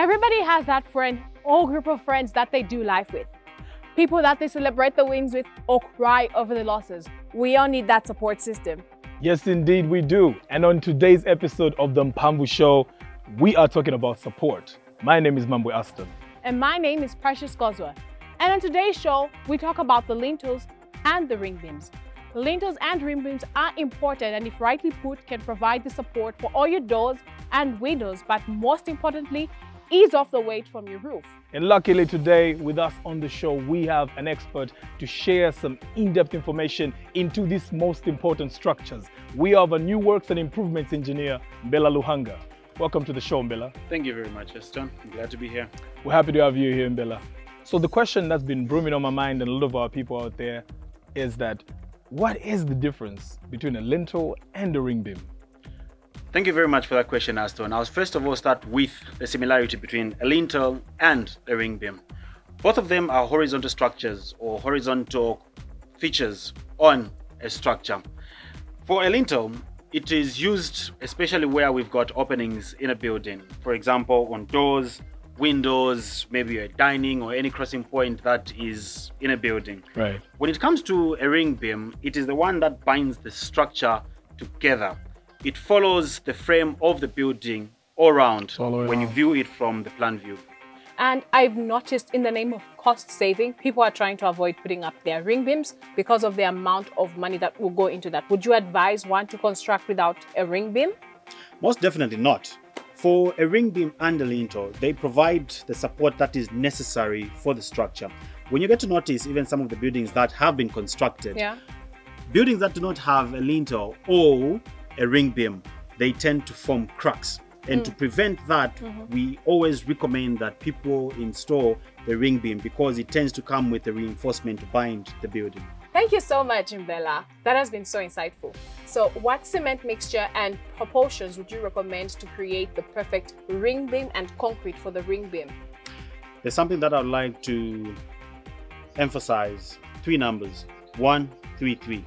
Everybody has that friend or group of friends that they do life with. People that they celebrate the wins with or cry over the losses. We all need that support system. Yes, indeed we do. And on today's episode of the Mphamvu Show, we are talking about support. My name is Mambwe Aston. And my name is Precious Gozwa. And on today's show, we talk about the lintels and the ring beams. The lintels and ring beams are important and if rightly put, can provide the support for all your doors and windows, but most importantly, ease off the weight from your roof. And luckily today with us on the show, we have an expert to share some in-depth information into these most important structures. We have a new works and improvements engineer, Mbela Luhanga. Welcome to the show, Mbela. Thank you very much, Aston. I'm glad to be here. We're happy to have you here, Mbela. So the question that's been brewing on my mind and a lot of our people out there is that what is the difference between a lintel and a ring beam? Thank you very much for that question, Aston. I'll first of all start with the similarity between a lintel and a ring beam. Both of them are horizontal structures or horizontal features on a structure. For a lintel, it is used especially where we've got openings in a building. For example, on doors, windows, maybe a dining or any crossing point that is in a building. Right. When it comes to a ring beam, it is the one that binds the structure together. It follows the frame of the building all around when you view it from the plan view. And I've noticed in the name of cost saving, people are trying to avoid putting up their ring beams because of the amount of money that will go into that. Would you advise one to construct without a ring beam? Most definitely not. For a ring beam and a lintel, they provide the support that is necessary for the structure. When you get to notice even some of the buildings that have been constructed, buildings that do not have a lintel or a ring beam, they tend to form cracks. And to prevent that, we always recommend that people install the ring beam because it tends to come with a reinforcement to bind the building. Thank you so much, Mbela. That has been so insightful. So what cement mixture and proportions would you recommend to create the perfect ring beam and concrete for the ring beam? There's something that I'd like to emphasize. 3 numbers. 1, 3, 3.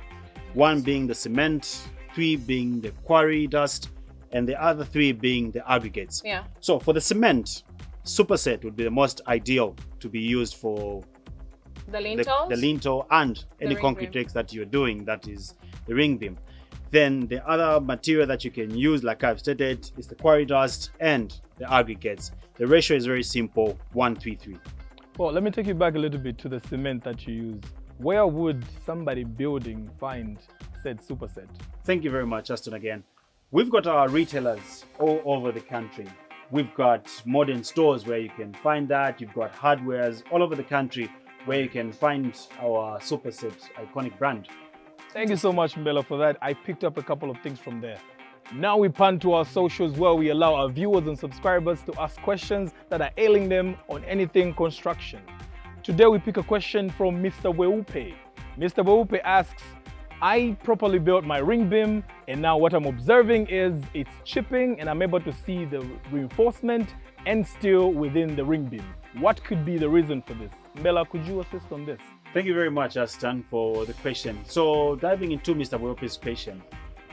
1 being the cement, 3 being the quarry dust, and the other 3 being the aggregates. So for the cement, superset would be the most ideal to be used for the lintel and any concrete tricks that you're doing, that is the ring beam. Then the other material that you can use, like I've stated, is the quarry dust and the aggregates. The ratio is very simple, 1, 3, 3. Well, let me take you back a little bit to the cement that you use. Where would somebody building find said superset? Thank you very much, Aston, again. We've got our retailers all over the country. We've got modern stores where you can find that. You've got hardwares all over the country where you can find our superset iconic brand. Thank you so much, Mbela, for that. I picked up a couple of things from there. Now we pan to our socials where we allow our viewers and subscribers to ask questions that are ailing them on anything construction. Today we pick a question from Mr. Weupe. Mr. Weupe asks, I properly built my ring beam and now what I'm observing is it's chipping and I'm able to see the reinforcement and steel within the ring beam. What could be the reason for this? Mbela, could you assist on this? Thank you very much, Aston, for the question. So diving into Mr. Weupe's question,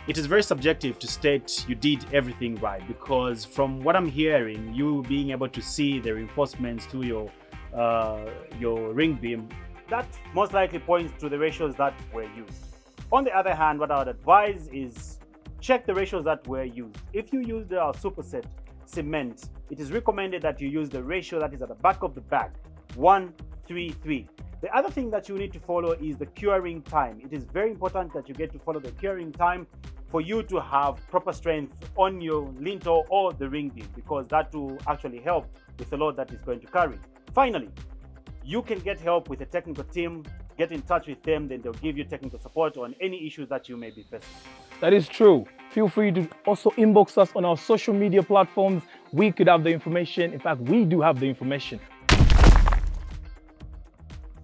it is very subjective to state you did everything right because from what I'm hearing, you being able to see the reinforcements to your ring beam, that most likely points to the ratios that were used. On the other hand, what I would advise is check the ratios that were used. If you used our superset cement, it is recommended that you use the ratio that is at the back of the bag, 1, 3, 3. The other thing that you need to follow is the curing time. It is very important that you get to follow the curing time for you to have proper strength on your lintel or the ring beam because that will actually help with the load that is going to carry. Finally, you can get help with a technical team. Get in touch with them, then they'll give you technical support on any issues that you may be facing. That is true. Feel free to also inbox us on our social media platforms. We could have the information. In fact, we do have the information.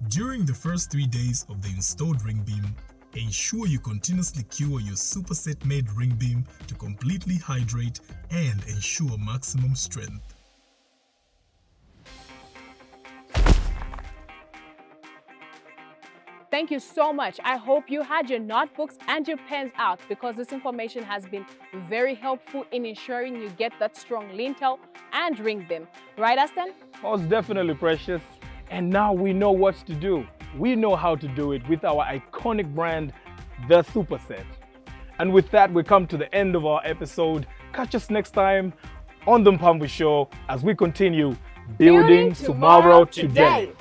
During the first 3 days of the installed ring beam, ensure you continuously cure your superset made ring beam to completely hydrate and ensure maximum strength. thank you so much. I hope you had your notebooks and your pens out because this information has been very helpful in ensuring you get that strong lintel and ring beam. Right, Aston? Most definitely, Precious. And now we know what to do. We know how to do it with our iconic brand, the Superset. And with that, we come to the end of our episode. Catch us next time on the Mphamvu Show as we continue building tomorrow today.